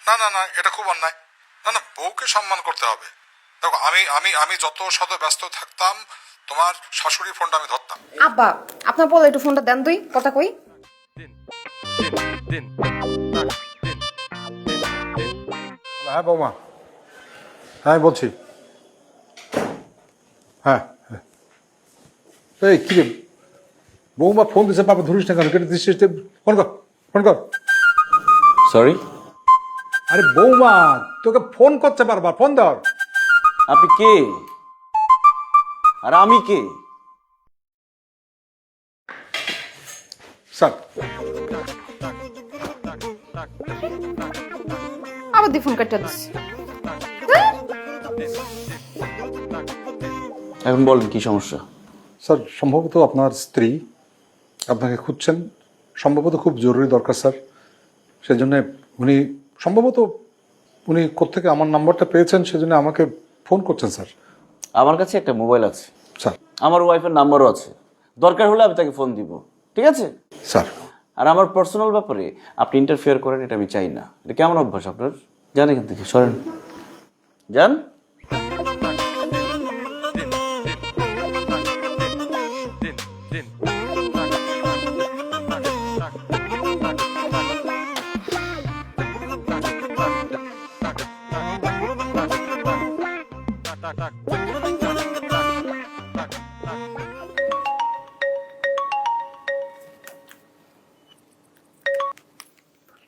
না না না, এটা খুব অন্যায়। না না, বউকে সম্মান করতে হবে। দেখো, আমি আমি আমি যত শত ব্যস্ত থাকতাম, তোমার শাশুড়ি ফোনটা আমি ধরতাম। আব্বা, আপনার বলে একটু ফোনটা দেন, তুই কথা কই। হ্যাঁ বৌমা, হ্যাঁ বলছি। হ্যাঁ হ্যাঁ, এই কি রে, বৌমা ফোন দিছে, বাবা ধরিস না কেন? কেটে দিস, ফোন কর, ফোন কর। সরি, আরে বৌমা তোকে ফোন করছে বারবার, ফোন ধর। আপনি কে আর আমি কে? স্যার, আবার দিয়ে ফোন কাটতে দিস। এখন বলেন কি সমস্যা? স্যার সম্ভবত আপনার স্ত্রী আপনাকে খুঁজছেন, সম্ভবত খুব জরুরি দরকার স্যার। সেজন্য উনি সম্ভবত উনি কোত্থেকে আমার নাম্বারটা পেয়েছেন, সেজন্য আমাকে ফোন করছেন স্যার। আমার কাছে একটা মোবাইল আছে, স্যার, আমার ওয়াইফের নাম্বারও আছে, দরকার হলে আমি তাকে ফোন দিব, ঠিক আছে? স্যার আর আমার পার্সোনাল ব্যাপারে আপনি ইন্টারফেয়ার করেন, এটা আমি চাই না। এটা কেমন অভ্যাস আপনার? যান এখান থেকে, সরেন, যান।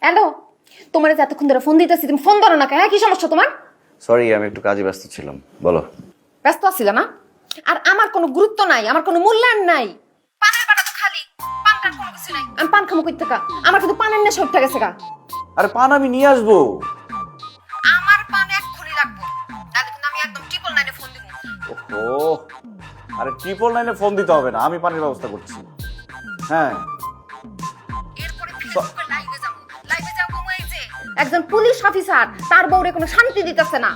হ্যালো, তোমার যে এতক্ষণ ধরে ফোন দিতেছি, তুমি ফোন ধরো না কেন? হ্যাঁ, কি সমস্যা তোমার? সরি, আমি একটু কাজে ব্যস্ত ছিলাম, বলো। ব্যস্ত আছিল না? আর আমার কোনো গুরুত্ব নাই, আমার কোনো মূল্যায়ন নাই। পানের বাটা তো খালি, পানটার কোনো কিছু নাই। আমি পান খামো কই থেকে? আমার কিন্তু পানের নেশা উঠে গেছে গা। আরে পান আমি নিয়ে আসবো। আমার পান এক্ষুনি লাগবে, তাহলে কিন্তু আমি একদম ট্রিপল নাইনে ফোন দিব। ও, আরে 999 ফোন দিতে হবে না, আমি পানির ব্যবস্থা করছি। হ্যাঁ, এরপরে ফেসবুকে লাইভে যাব, লাইভে যাব এই যে একজন পুলিশ অফিসার তার বউরে কোনো শান্তি দিতেছে না।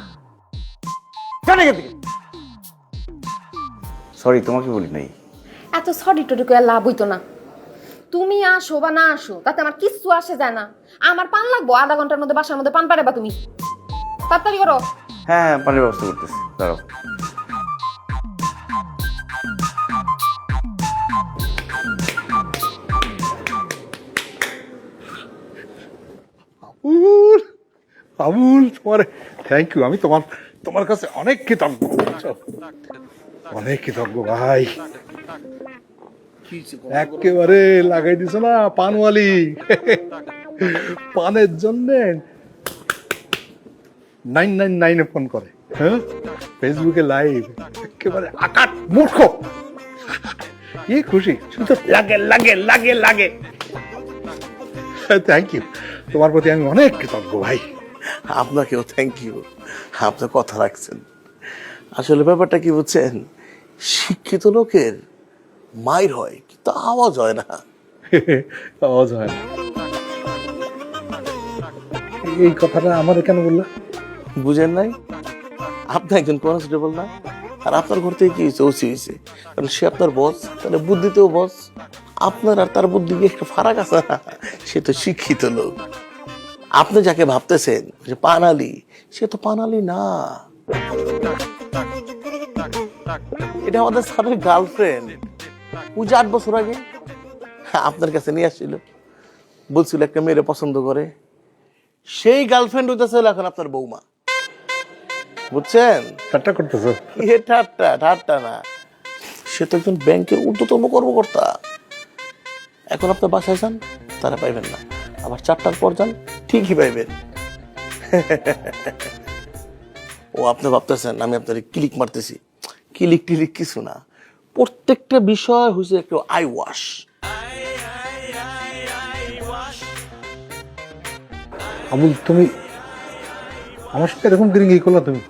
জানে কে দিকে? সরি, তোমাকে বলি নাই। এত সরি টরি করে লাভ হইতো না। তুমি আসো বা না আসো তাতে আমার কিচ্ছু আসে যায় না। আমার পান লাগবো, আধা ঘন্টার মধ্যে বাসার মধ্যে পান পারেবা তুমি। তাড়াতাড়ি করো। হ্যাঁ হ্যাঁ, পানির ব্যবস্থা করতেছি, দাঁড়াও। আবুল, তোমার থ্যাংক ইউ। আমি তোমার তোমার কাছে অনেক কৃতজ্ঞ, অনেক কৃতজ্ঞ ভাই। একেবারে লাগাই দিছো না পানওয়ালি। পানের জন্য 999 ফোন করে, হ্যাঁ, ফেসবুকে লাইভ, একেবারে আকাট মূর্খ। কি খুশি, শুধু লাগে লাগে লাগে লাগে। থ্যাংক ইউ, তোমার প্রতি আমি অনেক কৃতজ্ঞ ভাই। আপনাকেও থ্যাংক ইউ, আপনি কথা রাখছেন। আসলে ব্যাপারটা কি বুঝছেন, শিক্ষিত লোকের মাইর হয় কিন্তু আওয়াজ হয় না। আওয়াজ হয় না, এই কথাটা আমার কেন বললা? বুঝেন নাই? আপনি একজন কনস্টেবল না, আর আপনার ঘর থেকে কি হয়েছে? ওসি হয়েছে, কারণ সে আপনার বস, তাহলে বুদ্ধিতেও বস। আপনার আর তার বুদ্ধি একটা ফারাক আছে না, সে তো শিক্ষিত লোক। আপনি যাকে ভাবতেছেন যে পানালি, সে তো পানালি না, এটা আমাদের স্যারের গার্লফ্রেন্ড। ও যে 8 বছর আগে আপনার কাছে নিয়ে আসছিল, বলছিল একটা মেয়েরে পছন্দ করে, সেই গার্লফ্রেন্ড হইতেছে এখন আপনার বৌমা। বুঝছেন? ঠাট্টা করতেছো? এ ঠাট্টা ঠাট্টা না, সে তো একজন ব্যাংকের ঊর্ধ্বতম কর্মকর্তা। এখন আপনার বাসায় যান, তারা পাইবেন না, আবার 4টার পর যান, ঠিকই পাইবেন। ও আপনি ভাবতেছেন আমি আপনার ক্লিক মারতেছি, ক্লিক টিলিক কিছু না, প্রত্যেকটা বিষয় হচ্ছে একটু আই ওয়াশ। আবুল তুমি আমার সাথে এরকম গিরিঙ্গি করলা তুমি?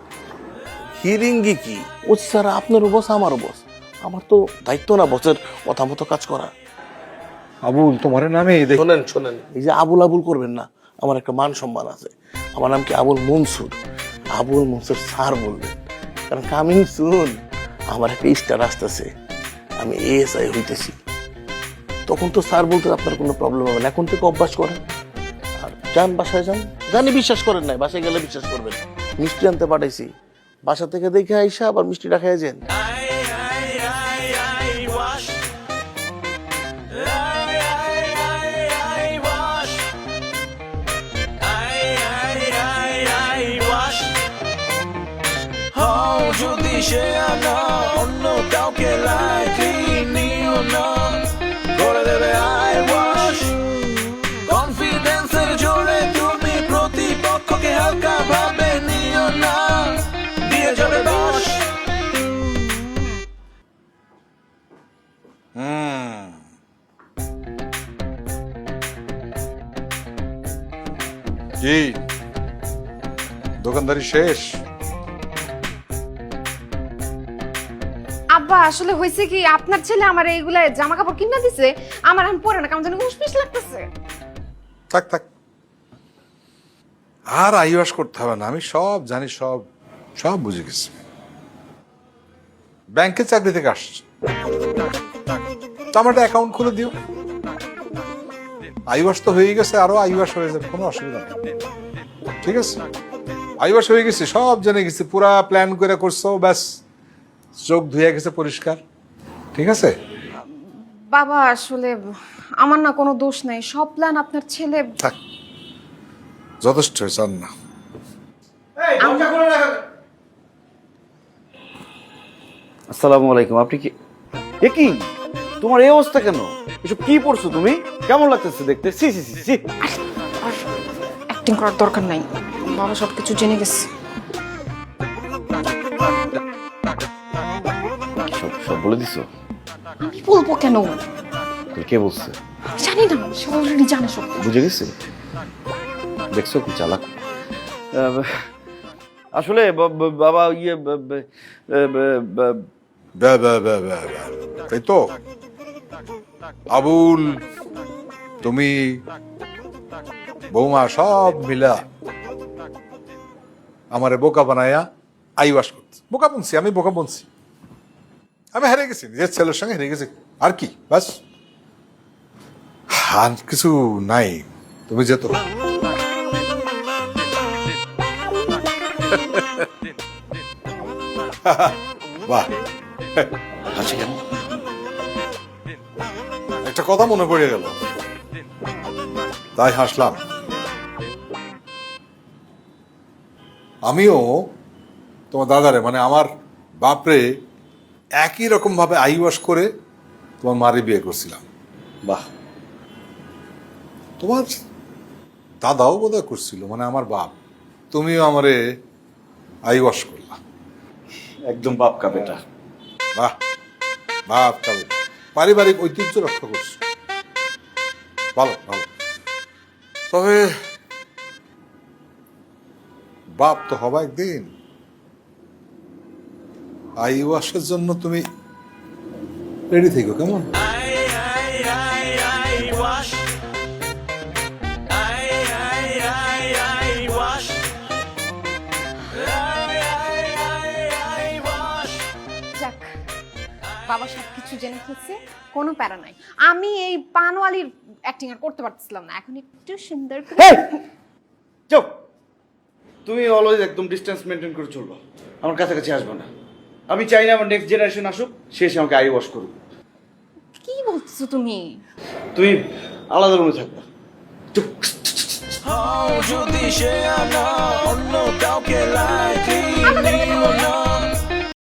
হিরিঙ্গি কি, ও স্যার আপনারও বস আমারও বস, আমার তো দায়িত্ব না বসের কথা মতো কাজ করা। আবুল তোমার নামে শোনেন শোনেন, এই যে আবুল আবুল করবেন না, আমার একটা মান সম্মান আছে। আমার নাম কি আবুল মনসুর, আবুল মনসুর স্যার বলবেন, কারণ কামিং সুন আমার একটা স্টার আসতেছে, আমি এএসআই হইতেছি। তখন তো স্যার বলতে আপনার কোনো প্রবলেম হবে না, এখন থেকে অভ্যাস করেন। আর যান বাসায় যান, জানি বিশ্বাস করেন নাই, বাসায় গেলে বিশ্বাস করবেন। মিষ্টি আনতে পাঠাইছি, বাসা থেকে দেখে আইসা আবার মিষ্টিটা খেয়ে যান। যদি সে আনা অন্য কাউকে লাইকি নিও না, করে দেবে আই ওয়াশ। কনফিডেন্সের জোরে তুমি প্রতিপক্ষকে হালকা ভাবে নিও না, দিয়ে যাবে দোষ। কি দোকানদারি শেষ? আব্বা আসলে হয়েছে কি, আপনার ছেলে আমার এইগুলা জামা কাপড় কিনা দিছে, আমার এখন পরে না কেমন যেন উসপিস লাগতেছে। থাক থাক, আর আইওয়াস করতে হবে না, আমি সব জানি, সব সব বুঝে গেছি। ব্যাংকে চাকরি থেকে আসছে, তো আমার একটা অ্যাকাউন্ট খুলে দিও। আইওয়াস তো হয়ে গেছে, আরো আইওয়াস হয়ে যাবে, কোনো অসুবিধা নেই। ঠিক আছে, আইওয়াস হয়ে গেছে, সব জেনে গেছি, পুরা প্ল্যান করে করছো, ব্যাস চোখ ধুয়ে গেছে পরিষ্কার। ঠিক আছে বাবা আসলে আমার না কোনো দোষ নাই, সব প্ল্যান আপনার ছেলে। থাক, যথেষ্ট চান না। আসসালামু আলাইকুম। আপনি কি এ কি তোমার এই অবস্থা কেন? এসব কি পড়ছো তুমি? কেমন লাগতেছে দেখতে? See see see see. Acting করার দরকার নাই, বাবা সবকিছু জেনে গেছে। সব সব বলে দিছো? আমি বলবো কেন? কে বলছে? জানি না, সে অলরেডি জানে সব। বুঝে গেছে? দেখছো কি চালাক। আসলে বাবা ইয়ে তাই তো আবুল, তুমি বৌমা সব মিলা আমারে বোকা বানায়া আইওয়াস করতে। বোকা বলছি আমি, বোকা বলছি আমি, হেরে গেছি, নিজের ছেলের সঙ্গে হেরে গেছি, আর কি, বাস আর কিছু নাই। তুমি যেত বাহ, হাসি কেন? একটা কথা মনে পড়ে গেল, তাই হাসলাম। আমিও তোমার দাদারে, মানে আমার বাপরে একই রকম ভাবে আইওয়াশ করে তোমার মারে বিয়ে করছিলাম। বাহ, তোমার দাদাও বোধহয় করছিল, মানে আমার বাপ। তুমিও আমারে আইওয়াশ করলা। একদম বাপ কা বেটা। বাহ, বাপ তবে পারিবারিক ঐতিহ্য রক্ষা করছো, ভালো ভালো। তবে বাপ তো হবা একদিন, আইওয়াশের জন্য তুমি রেডি থেকো, কেমন? যাক, বাবা সবকিছু জেনে ফেলছে, কোনো প্যারা নাই। আমি এই পানওয়ালির অ্যাক্টিং আর করতে পারতেছিলাম না, এখন একটু সুন্দর করে। চুপ। তুমি অলওয়েজ একদম ডিস্টেন্স মেনটেন করে চলবো, আমার কাছাকাছি আসবে না। আমি চাই না আমার নেক্সট জেনারেশন আসুক, সে এসে আমাকে আই ওয়াশ করুক। কি বলছো তুমি? তুমি আলাদা রুমে থাকবা। চুপ। যদি সে আনা অন্য কাউকে লাইকি নিও না,